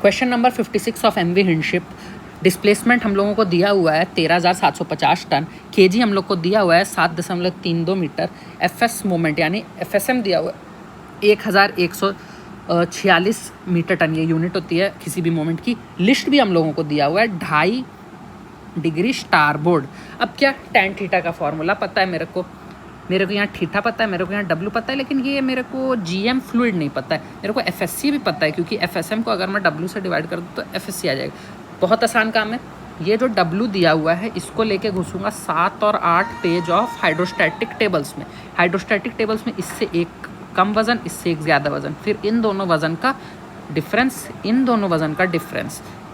Question number 56 of MV हिंडशिप। Displacement हम लोगों को दिया हुआ है 13,750 टन, केजी हम लोग को दिया हुआ है 7.32 मीटर, एफएस मोमेंट यानी FSM दिया हुआ है 1146 मीटर टन, ये यूनिट होती है किसी भी मोमेंट की। लिस्ट भी हम लोगों को दिया हुआ है 2.5 डिग्री स्टारबोर्ड। अब क्या टैन थीटा का फॉर्मूला पता है मेरे को यहाँ थीटा पता है, मेरे को यहाँ डब्ल्यू पता है, लेकिन ये मेरे को GM फ्लूइड नहीं पता है। मेरे को FSC भी पता है क्योंकि FSM को अगर मैं W से डिवाइड कर दूँ तो FSC आ जाएगा। बहुत आसान काम है। ये जो W दिया हुआ है इसको लेके घुसूंगा 7 और 8 पेज ऑफ हाइड्रोस्टैटिक टेबल्स में। हाइड्रोस्टैटिक टेबल्स में इससे एक कम वजन, इससे एक ज़्यादा वजन, फिर इन दोनों वजन का डिफरेंस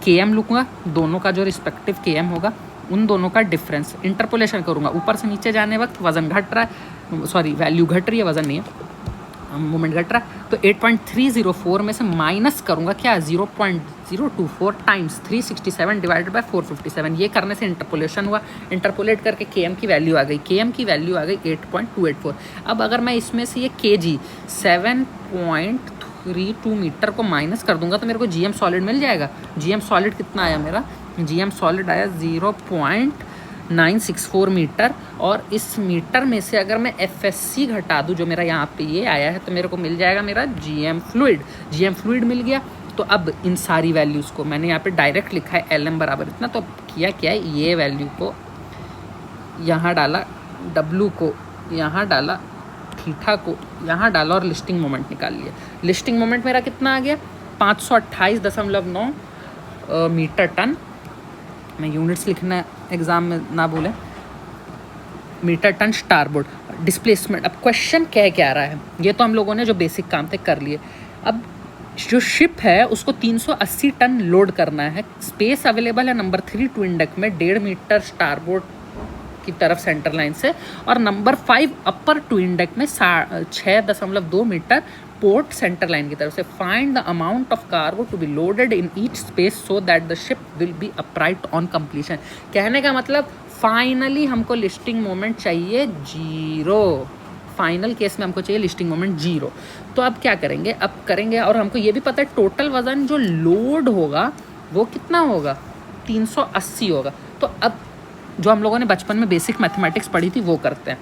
KM लूँगा, दोनों का जो रिस्पेक्टिव KM होगा उन दोनों का डिफरेंस इंटरपोलेशन करूँगा। ऊपर से नीचे जाने वक्त वजन घट रहा है, सॉरी वैल्यू घट रही है, वजन नहीं है, मोमेंट घट रहा है। तो 8.304 में से माइनस करूँगा क्या 0.024 टाइम्स 367 डिवाइडेड बाय 457। ये करने से इंटरपोलेशन हुआ, इंटरपोलेट करके KM की वैल्यू आ गई, 8.284। अब अगर मैं इसमें से ये KG 7.32 मीटर को माइनस कर दूंगा तो मेरे को GM सॉलिड मिल जाएगा। GM सॉलिड कितना आया मेरा? GM सॉलिड आया 0.964 मीटर, और इस मीटर में से अगर मैं FSC घटा दूं जो मेरा यहाँ पे ये आया है तो मेरे को मिल जाएगा मेरा GM फ्लूइड मिल गया। तो अब इन सारी वैल्यूज़ को मैंने यहाँ पे डायरेक्ट लिखा है LM बराबर इतना। तो किया क्या है, ये वैल्यू को यहाँ डाला, W को यहाँ डाला, थीटा को यहाँ डाला और लिस्टिंग मोमेंट निकाल लिया। लिस्टिंग मोमेंट मेरा कितना आ गया? 528.9 मीटर टन। मैं यूनिट्स लिखना एग्जाम में ना बोले, मीटर टन स्टारबोर्ड। डिस्प्लेसमेंट, अब क्वेश्चन क्या रहा है ये तो हम लोगों ने जो बेसिक काम थे कर लिए। अब जो शिप है उसको 380 टन लोड करना है। स्पेस अवेलेबल है नंबर 3 ट्विन डेक में 1.5 मीटर स्टारबोर्ड की तरफ सेंटर लाइन से, और नंबर 5 अपर ट्विन डेक में 6.2 मीटर पोर्ट सेंटर लाइन की तरफ से। Find the amount of cargo to be loaded in each space so that the ship will be upright on completion. कहने का मतलब फाइनली हमको लिस्टिंग मोमेंट चाहिए 0। फाइनल केस में हमको चाहिए लिस्टिंग मोमेंट 0। तो अब क्या करेंगे? अब करेंगे, और हमको ये भी पता है टोटल वजन जो लोड होगा वो कितना होगा? 380 होगा। तो अब जो हम लोगों ने बचपन में बेसिक मैथमेटिक्स पढ़ी थी वो करते हैं।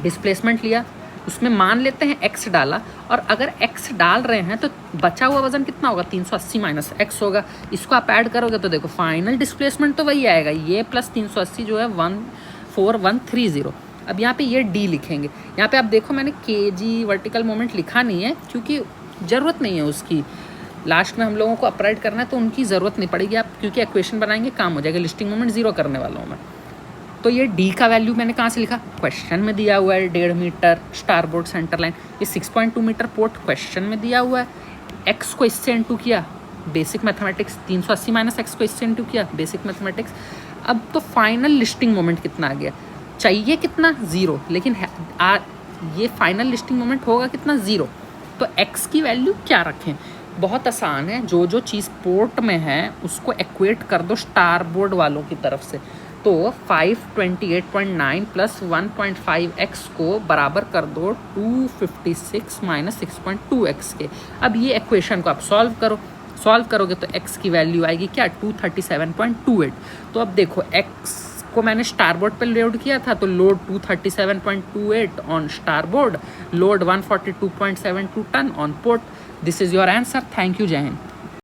डिस्प्लेसमेंट लिया, उसमें मान लेते हैं x डाला, और अगर x डाल रहे हैं तो बचा हुआ वजन कितना होगा? 380 माइनस x होगा। इसको आप ऐड करोगे तो देखो फाइनल डिस्प्लेसमेंट तो वही आएगा, ये प्लस 380 जो है 14130। अब यहाँ पे ये d लिखेंगे। यहाँ पे आप देखो मैंने kg वर्टिकल मोमेंट लिखा नहीं है क्योंकि ज़रूरत नहीं है उसकी। लास्ट में हम लोगों को अपराइट करना है तो उनकी ज़रूरत नहीं पड़ेगी, आप क्योंकि इक्वेशन बनाएंगे काम हो जाएगा। लिस्टिंग मोमेंट 0 करने वाला हूँ मैं। तो ये D का वैल्यू मैंने कहाँ से लिखा? क्वेश्चन में दिया हुआ है 1.5 मीटर स्टारबोर्ड सेंटर लाइन, ये 6.2 मीटर पोर्ट क्वेश्चन में दिया हुआ है। x को इससे इंटू किया, बेसिक मैथमेटिक्स, 380 माइनस x को इससे इंटू किया, बेसिक मैथमेटिक्स। अब तो फाइनल लिस्टिंग मोमेंट कितना आ गया? चाहिए कितना? 0, लेकिन ये फाइनल लिस्टिंग मोमेंट होगा कितना? 0। तो x की वैल्यू क्या रखें? बहुत आसान है, जो चीज़ पोर्ट में है उसको इक्वेट कर दो स्टारबोर्ड वालों की तरफ से। तो 528.9 प्लस 1.5x को बराबर कर दो 256 माइनस 6.2x के। अब ये इक्वेशन को आप सॉल्व करोगे तो x की वैल्यू आएगी क्या? 237.28। तो अब देखो x को मैंने स्टारबोर्ड पे लोड किया था तो load 237.28 on starboard, load 142.72 ton on port. This is your answer. Thank you, जय हिंद।